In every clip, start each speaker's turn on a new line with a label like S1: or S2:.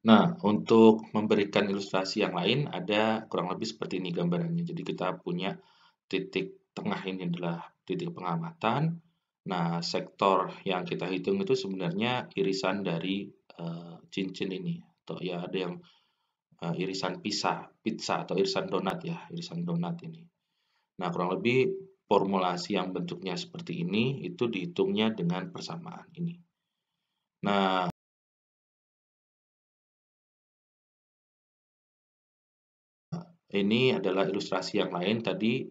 S1: Nah, untuk memberikan ilustrasi yang lain ada kurang lebih seperti ini gambarannya. Jadi kita punya titik tengah ini adalah titik pengamatan. Nah, sektor yang kita hitung itu sebenarnya irisan dari cincin ini, atau ya ada yang irisan pizza atau irisan donat ya, irisan donat ini. Nah, kurang lebih formulasi yang bentuknya seperti ini itu dihitungnya dengan persamaan ini. Nah, ini adalah ilustrasi yang lain tadi,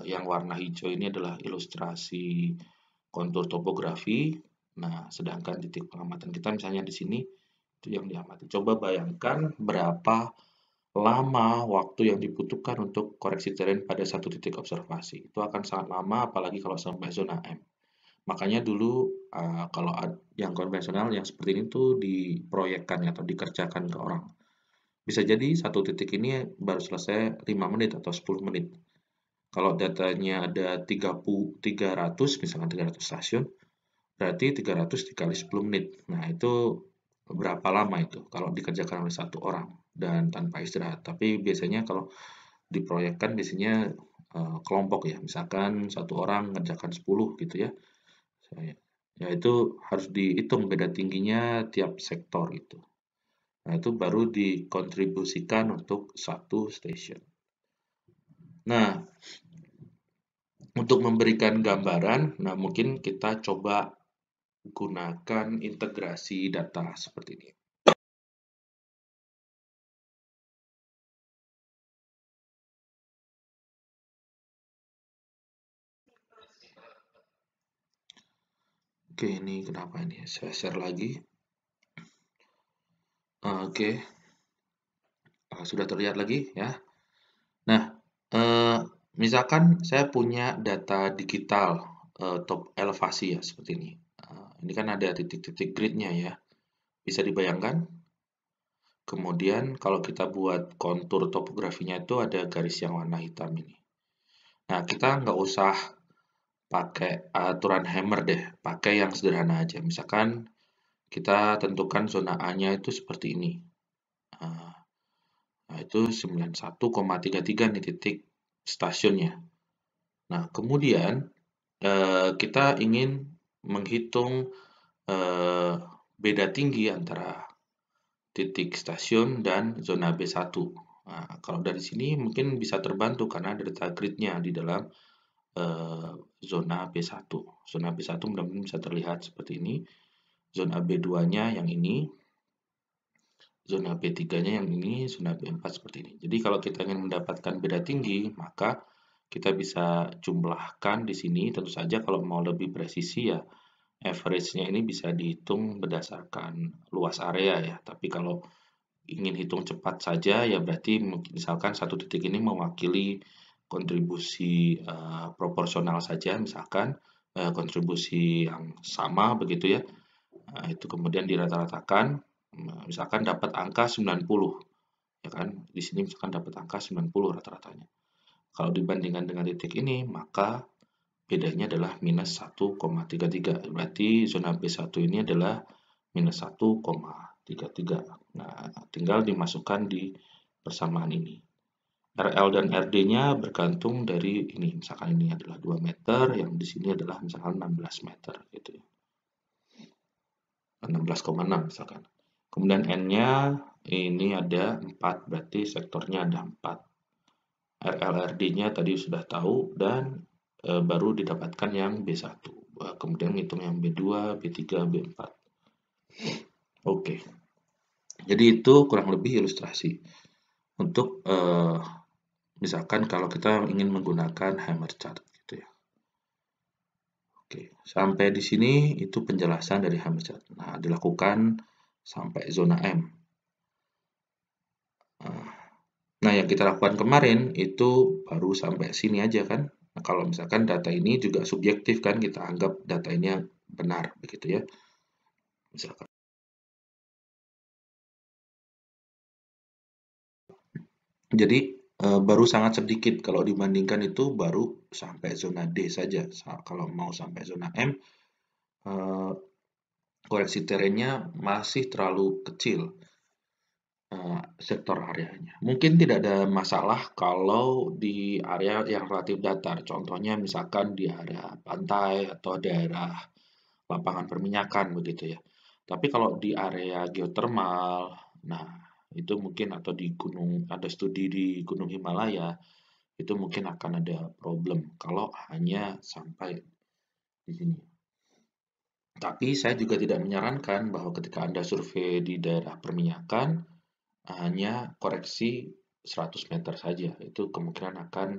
S1: yang warna hijau ini adalah ilustrasi kontur topografi. Nah, sedangkan titik pengamatan kita misalnya di sini itu yang diamati. Coba bayangkan berapa lama waktu yang dibutuhkan untuk koreksi terrain pada satu titik observasi. Itu akan sangat lama apalagi kalau sampai zona M. Makanya dulu kalau yang konvensional yang seperti ini tuh diproyekkan atau dikerjakan ke orang. Bisa jadi satu titik ini baru selesai 5 menit atau 10 menit. Kalau datanya ada 300, misalkan 300 stasiun, berarti 300 dikali 10 menit. Nah, itu berapa lama itu kalau dikerjakan oleh satu orang dan tanpa istirahat. Tapi biasanya kalau diproyekkan biasanya kelompok ya, misalkan satu orang ngerjakan 10 gitu ya. Ya itu harus dihitung beda tingginya tiap sektor itu. Nah, itu baru dikontribusikan untuk satu stasiun. Nah, untuk memberikan gambaran, nah mungkin kita coba gunakan integrasi data seperti ini. Oke, ini kenapa ini? Saya share lagi. Oke, sudah terlihat lagi ya. Nah, eh, misalkan saya punya data digital top elevasi ya seperti ini. Ini kan ada titik-titik gridnya ya. Bisa dibayangkan? Kemudian kalau kita buat kontur topografinya itu ada garis yang warna hitam ini. Nah, kita nggak usah pakai aturan hammer deh, pakai yang sederhana aja. Misalkan kita tentukan zona A-nya itu seperti ini. Nah, itu 91,33 nih titik stasiunnya. Nah, kemudian kita ingin menghitung eh, beda tinggi antara titik stasiun dan zona B1. Nah, kalau dari sini mungkin bisa terbantu karena ada data grid-nya di dalam zona B1. Zona B1 mudah-mudahan bisa terlihat seperti ini. Zona B2-nya yang ini, zona B3-nya yang ini, zona B4 seperti ini. Jadi kalau kita ingin mendapatkan beda tinggi, maka kita bisa jumlahkan di sini. Tentu saja kalau mau lebih presisi ya, average-nya ini bisa dihitung berdasarkan luas area ya. Tapi kalau ingin hitung cepat saja ya berarti misalkan satu titik ini mewakili kontribusi proporsional saja, misalkan kontribusi yang sama begitu ya. Nah, itu kemudian dirata-ratakan, misalkan dapat angka 90, ya kan? Di sini misalkan dapat angka 90 rata-ratanya. Kalau dibandingkan dengan titik ini, maka bedanya adalah minus 1,33. Berarti zona B1 ini adalah minus 1,33. Nah, tinggal dimasukkan di persamaan ini. RL dan RD-nya bergantung dari ini. Misalkan ini adalah 2 meter, yang di sini adalah misalkan 16 meter gitu ya. 16,6 misalkan. Kemudian N-nya ini ada 4, berarti sektornya ada 4. RLRD-nya tadi sudah tahu dan baru didapatkan yang B1. Kemudian hitung yang B2, B3, B4. Oke. Jadi itu kurang lebih ilustrasi untuk misalkan kalau kita ingin menggunakan hammer chart gitu ya. Oke, sampai di sini itu penjelasan dari hammer chart. Nah, dilakukan sampai zona M. Nah, yang kita lakukan kemarin itu baru sampai sini aja kan. Nah, kalau misalkan data ini juga subjektif kan, kita anggap data ini benar begitu ya. Misalkan. Jadi baru sangat sedikit kalau dibandingkan itu baru sampai zona D saja. Kalau mau sampai zona M, koreksi terenya masih terlalu kecil. sektor areanya. Mungkin tidak ada masalah kalau di area yang relatif datar, contohnya misalkan di area pantai atau daerah lapangan perminyakan begitu ya. Tapi kalau di area geotermal, nah itu mungkin atau di gunung, ada studi di Gunung Himalaya, itu mungkin akan ada problem kalau hanya sampai di sini. Tapi saya juga tidak menyarankan bahwa ketika Anda survei di daerah perminyakan, hanya koreksi 100 meter saja. Itu kemungkinan akan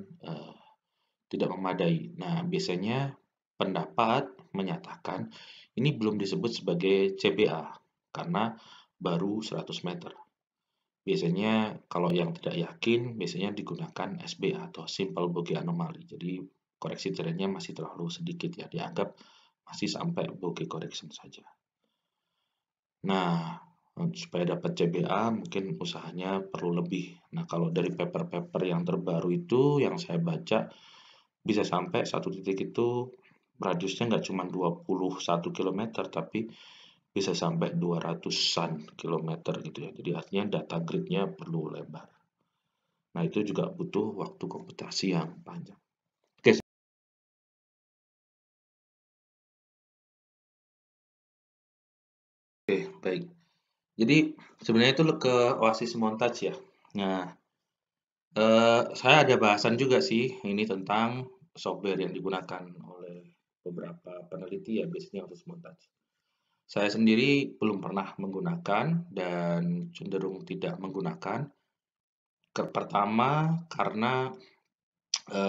S1: tidak memadai. Nah, biasanya pendapat menyatakan ini belum disebut sebagai CBA karena baru 100 meter. Biasanya kalau yang tidak yakin, biasanya digunakan SBA atau Simple Bogey Anomaly. Jadi koreksi terrainnya masih terlalu sedikit ya, dianggap masih sampai bogey correction saja. Nah, supaya dapat CBA mungkin usahanya perlu lebih. Nah, kalau dari paper-paper yang terbaru itu yang saya baca bisa sampai satu titik itu radiusnya nggak cuma 21 km tapi bisa sampai 200-an kilometer gitu ya. Jadi artinya data grid-nya perlu lebar. Nah, itu juga butuh waktu komputasi yang panjang. Oke, baik. Jadi sebenarnya itu ke Oasis Montage ya. Nah, saya ada bahasan juga sih ini tentang software yang digunakan oleh beberapa peneliti ya biasanya Oasis Montage. Saya sendiri belum pernah menggunakan dan cenderung tidak menggunakan. Pertama karena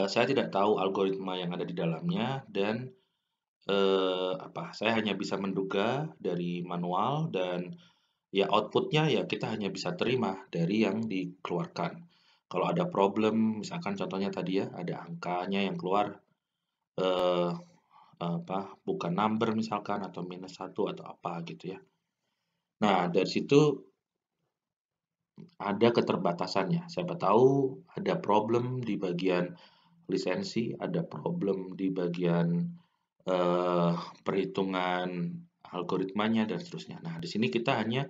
S1: saya tidak tahu algoritma yang ada di dalamnya dan saya hanya bisa menduga dari manual dan ya outputnya ya kita hanya bisa terima dari yang dikeluarkan. Kalau ada problem, misalkan contohnya tadi ya, ada angkanya yang keluar eh, bukan number misalkan atau minus satu atau apa gitu ya. Nah, dari situ ada keterbatasannya. Siapa tahu ada problem di bagian lisensi, ada problem di bagian eh, perhitungan algoritmanya dan seterusnya. Nah, di sini kita hanya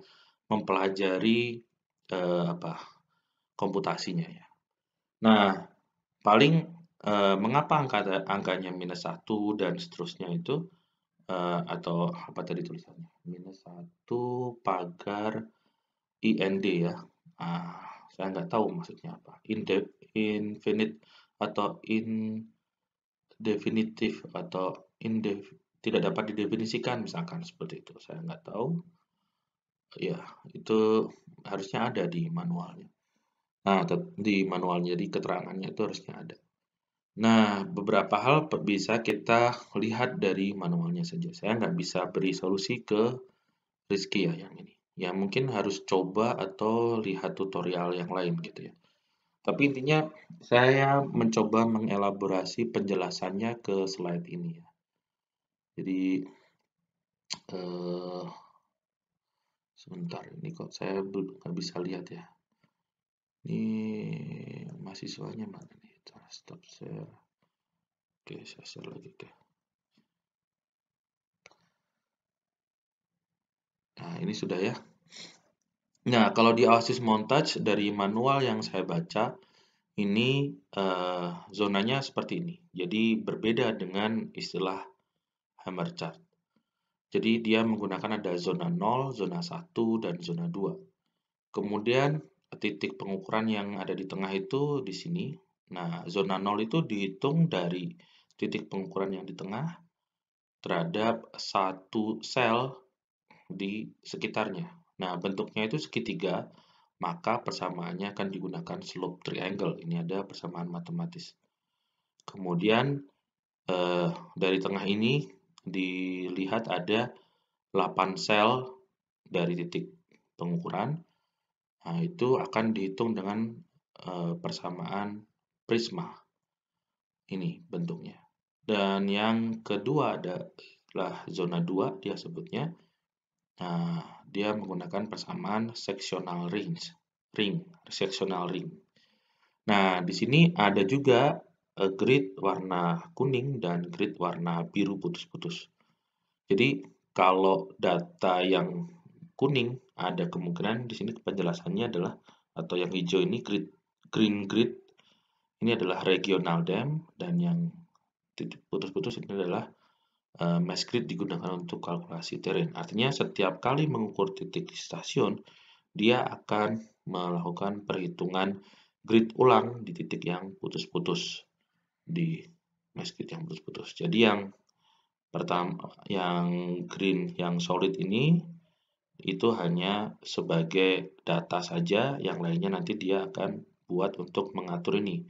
S1: mempelajari eh, apa komputasinya ya. Nah, paling mengapa angkanya minus satu dan seterusnya itu atau apa tadi tulisannya? Minus satu pagar IND ya. Ah, saya nggak tahu maksudnya apa. Infinite atau indefinitif atau tidak dapat didefinisikan misalkan seperti itu. Saya nggak tahu. Ya, itu harusnya ada di manualnya. Nah, di manualnya, di keterangannya itu harusnya ada. Nah, beberapa hal bisa kita lihat dari manualnya saja. Saya nggak bisa beri solusi ke Rizky ya yang ini. Ya mungkin harus coba atau lihat tutorial yang lain gitu ya. Tapi intinya saya mencoba mengelaborasi penjelasannya ke slide ini ya. Jadi eh, sebentar ini kok saya nggak bisa lihat ya. Ini mahasiswanya mana nih? Stop share. Oke, saya share lagi ke. Nah, ini sudah ya. Nah, kalau di Oasis Montage dari manual yang saya baca, ini zonanya seperti ini. Jadi berbeda dengan istilah hammer chart. Jadi dia menggunakan ada zona 0, zona 1, dan zona 2. Kemudian titik pengukuran yang ada di tengah itu di sini. Nah, zona 0 itu dihitung dari titik pengukuran yang di tengah terhadap satu sel di sekitarnya. Nah, bentuknya itu segitiga, maka persamaannya akan digunakan slope triangle. Ini ada persamaan matematis. Kemudian dari tengah ini dilihat ada 8 sel dari titik pengukuran. Nah, itu akan dihitung dengan persamaan prisma. Ini bentuknya. Dan yang kedua adalah zona 2 dia sebutnya. Nah, dia menggunakan persamaan sectional sectional ring. Nah, di sini ada juga grid warna kuning dan grid warna biru putus-putus. Jadi, kalau data yang kuning ada kemungkinan di sini penjelasannya adalah, atau yang hijau ini green grid ini adalah regional dam, dan yang titik putus-putus ini adalah mesh grid digunakan untuk kalkulasi terrain. Artinya setiap kali mengukur titik di stasiun, dia akan melakukan perhitungan grid ulang di titik yang putus-putus, di mesh grid yang putus-putus. Jadi yang pertama, yang green, yang solid ini itu hanya sebagai data saja, yang lainnya nanti dia akan buat untuk mengatur ini,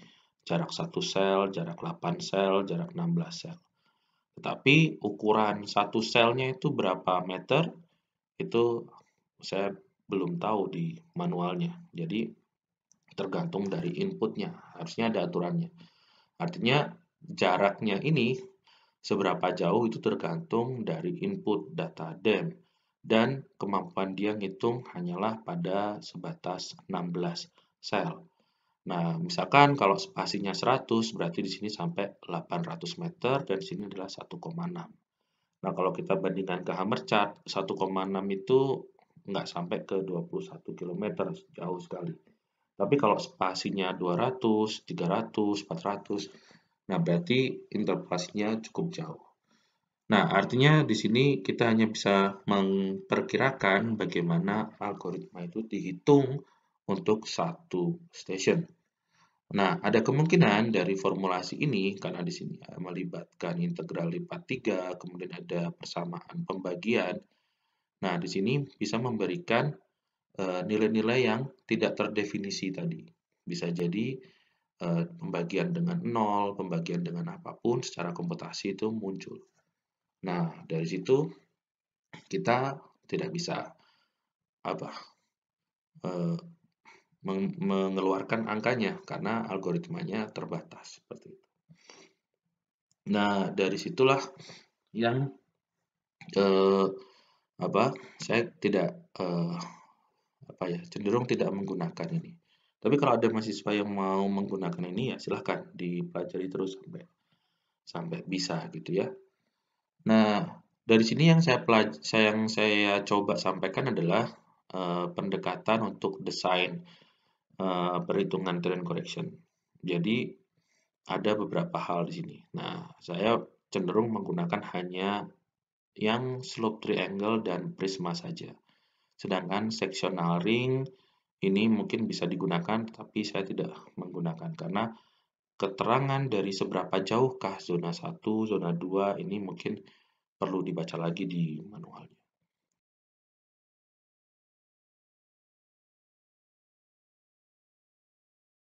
S1: jarak 1 sel, jarak 8 sel, jarak 16 sel. Tetapi ukuran satu selnya itu berapa meter, itu saya belum tahu di manualnya. Jadi tergantung dari inputnya, harusnya ada aturannya. Artinya jaraknya ini seberapa jauh itu tergantung dari input data DEM, dan kemampuan dia ngitung hanyalah pada sebatas 16 sel. Nah, misalkan kalau spasinya 100, berarti di sini sampai 800 meter, dan di sini adalah 1,6. Nah, kalau kita bandingkan ke Hammer chart, 1,6 itu nggak sampai ke 21 km, jauh sekali. Tapi kalau spasinya 200, 300, 400, nah berarti interpolasinya cukup jauh. Nah, artinya di sini kita hanya bisa memperkirakan bagaimana algoritma itu dihitung untuk satu station. Nah, ada kemungkinan dari formulasi ini, karena di sini melibatkan integral lipat 3, kemudian ada persamaan pembagian. Nah, di sini bisa memberikan nilai-nilai yang tidak terdefinisi tadi. Bisa jadi pembagian dengan 0, pembagian dengan apapun secara komputasi itu muncul. Nah, dari situ kita tidak bisa mengeluarkan angkanya karena algoritmanya terbatas seperti itu. Nah, dari situlah yang saya tidak cenderung tidak menggunakan ini. Tapi kalau ada mahasiswa yang mau menggunakan ini, ya silahkan dipelajari terus sampai bisa gitu ya. Nah, dari sini yang saya coba sampaikan adalah pendekatan untuk desain perhitungan terrain correction. Jadi ada beberapa hal di sini. Nah, saya cenderung menggunakan hanya yang slope triangle dan prisma saja. Sedangkan sectional ring ini mungkin bisa digunakan, tapi saya tidak menggunakan karena keterangan dari seberapa jauhkah zona 1, zona 2 ini mungkin perlu dibaca lagi di manual.